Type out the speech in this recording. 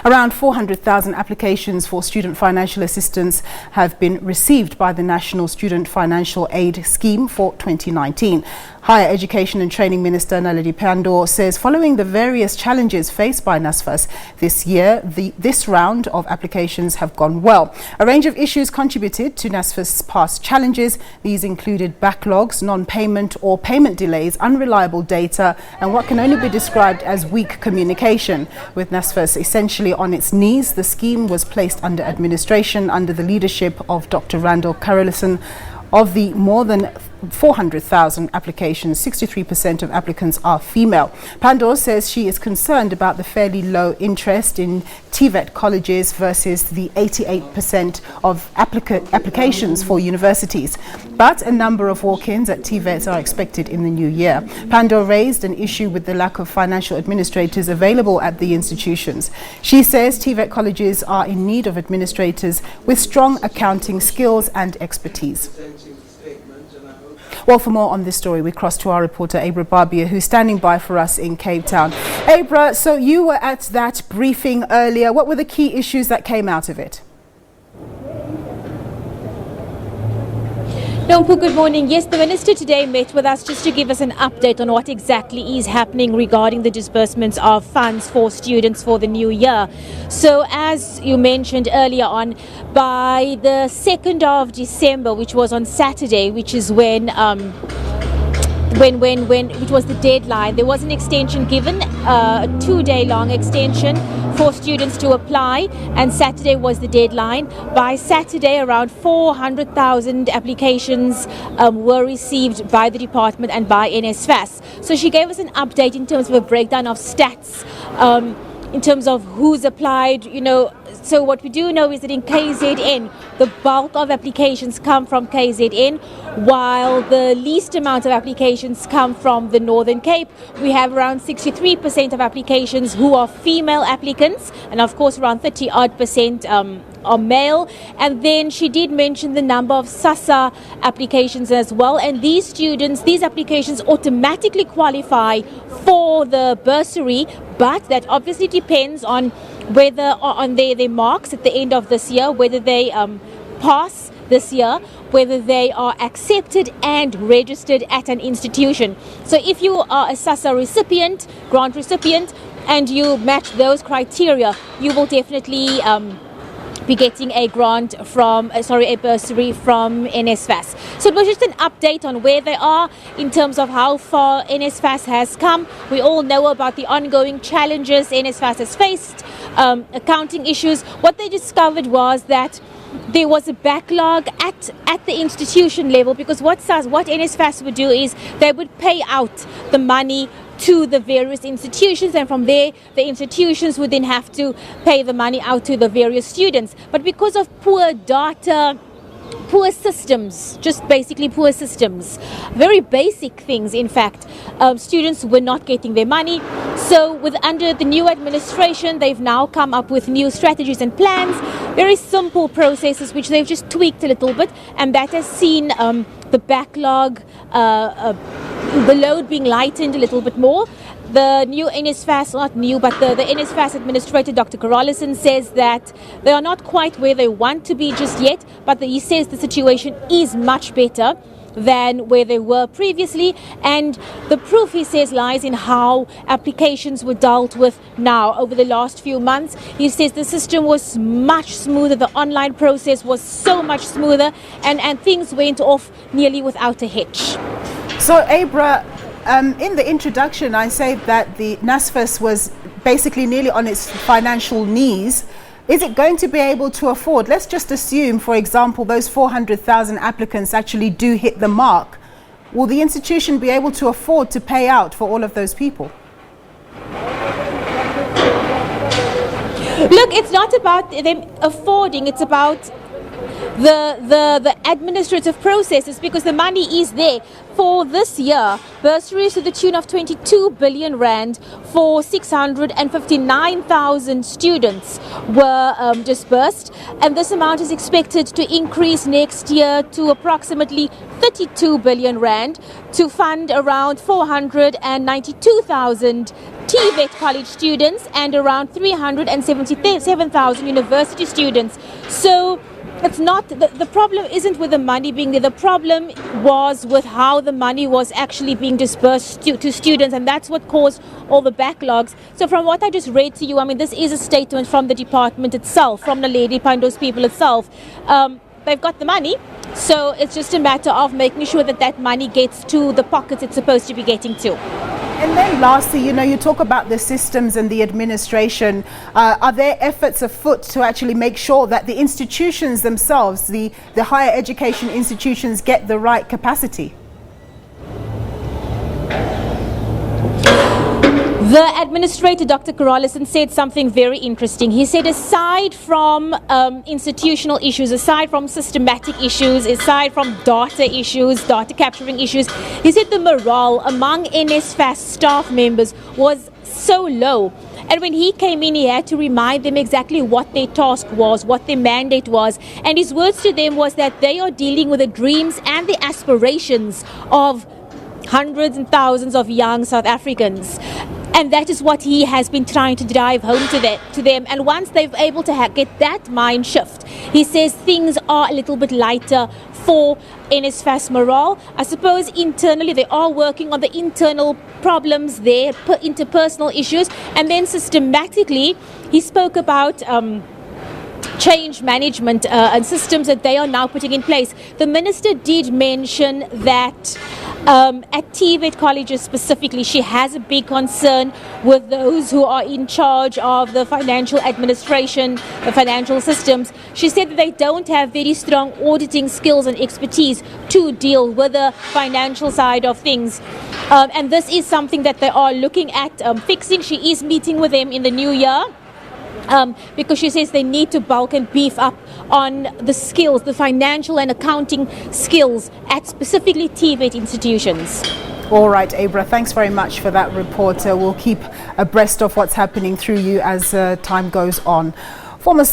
Around 400,000 applications for student financial assistance have been received by the National Student Financial Aid Scheme for 2019. Higher Education and Training Minister Naledi Pandor says following the various challenges faced by NSFAS this year, this round of applications have gone well. A range of issues contributed to NSFAS' past challenges. These included backlogs, non-payment or payment delays, unreliable data, and what can only be described as weak communication. With NSFAS essentially on its knees, the scheme was placed under administration under the leadership of Dr. Randall Carolison. Of the more than 400,000 applications, 63% of applicants are female. Pandor says she is concerned about the fairly low interest in TVET colleges versus the 88% of applications for universities. But a number of walk-ins at TVETs are expected in the new year. Pandor raised an issue with the lack of financial administrators available at the institutions. She says TVET colleges are in need of administrators with strong accounting skills and expertise. Well, for more on this story, we cross to our reporter, Abra Barbier, who's standing by for us in Cape Town. Abra, so you were at that briefing earlier. What were the key issues that came out of it? Nompu, good morning. Yes, the Minister today met with us just to give us an update on what exactly is happening regarding the disbursements of funds for students for the new year. So as you mentioned earlier on, by the 2nd of December, which was on Saturday, which is when which was the deadline, there was an extension given, a 2-day long extension for students to apply, and Saturday was the deadline. By Saturday, around 400,000 applications were received by the department and by NSFAS. So she gave us an update in terms of a breakdown of stats, in terms of who's applied, So what we do know is that in KZN, the bulk of applications come from KZN, while the least amount of applications come from the Northern Cape. We have around 63% of applications who are female applicants, and of course around 30-odd% are male. And then she did mention the number of SASA applications as well, and these applications automatically qualify for the bursary, but that obviously depends on whether on their marks at the end of this year, whether they pass this year, whether they are accepted and registered at an institution. So if you are a SASA recipient, grant recipient, and you match those criteria, you will definitely be getting a grant from, a bursary from NSFAS. So it was just an update on where they are in terms of how far NSFAS has come. We all know about the ongoing challenges NSFAS has faced, accounting issues. What they discovered was that there was a backlog at the institution level, because what NSFAS would do is they would pay out the money to the various institutions, and from there the institutions would then have to pay the money out to the various students. But because of poor data, poor systems, just basically poor systems, very basic things in fact, students were not getting their money. So under the new administration, they've now come up with new strategies and plans, very simple processes which they've just tweaked a little bit, and that has seen the backlog, the load being lightened a little bit more. The new NSFAS, not new, but the NSFAS administrator, Dr. Carolison, says that they are not quite where they want to be just yet, but he says the situation is much better than where they were previously, and the proof, he says, lies in how applications were dealt with now over the last few months. He says the system was much smoother, the online process was so much smoother, and things went off nearly without a hitch. So Abra, in the introduction I said that the NSFAS was basically nearly on its financial knees. Is it going to be able to afford? Let's just assume, for example, those 400,000 applicants actually do hit the mark. Will the institution be able to afford to pay out for all of those people? Look, it's not about them affording, it's about the administrative processes, because the money is there. For this year, bursaries to the tune of 22 billion rand for 659,000 students were disbursed, and this amount is expected to increase next year to approximately 32 billion rand to fund around 492,000 TVET college students and around 377,000 university students. So it's not, the problem isn't with the money being there. The problem was with how the money was actually being dispersed to students, and that's what caused all the backlogs. So from what I just read to you, I mean, this is a statement from the department itself, from Naledi Pandor's people itself. They've got the money, so it's just a matter of making sure that that money gets to the pockets it's supposed to be getting to. And then lastly, you talk about the systems and the administration. Are there efforts afoot to actually make sure that the institutions themselves, the higher education institutions, get the right capacity? The administrator, Dr. Karolison, said something very interesting. He said aside from institutional issues, aside from systematic issues, aside from data issues, data capturing issues, he said the morale among NSFAS staff members was so low. And when he came in, he had to remind them exactly what their task was, what their mandate was. And his words to them was that they are dealing with the dreams and the aspirations of hundreds and thousands of young South Africans. And that is what he has been trying to drive home to them. And once they're able to get that mind shift, he says things are a little bit lighter for NSFAS morale. I suppose internally they are working on the internal problems there, interpersonal issues. And then systematically, he spoke about change management and systems that they are now putting in place. The minister did mention that at TVET colleges specifically, she has a big concern with those who are in charge of the financial administration, the financial systems. She said that they don't have very strong auditing skills and expertise to deal with the financial side of things. And this is something that they are looking at fixing. She is meeting with them in the new year. Because she says they need to bulk and beef up on the skills, the financial and accounting skills at specifically TVET institutions. All right, Abra, thanks very much for that report. We'll keep abreast of what's happening through you as time goes on. Former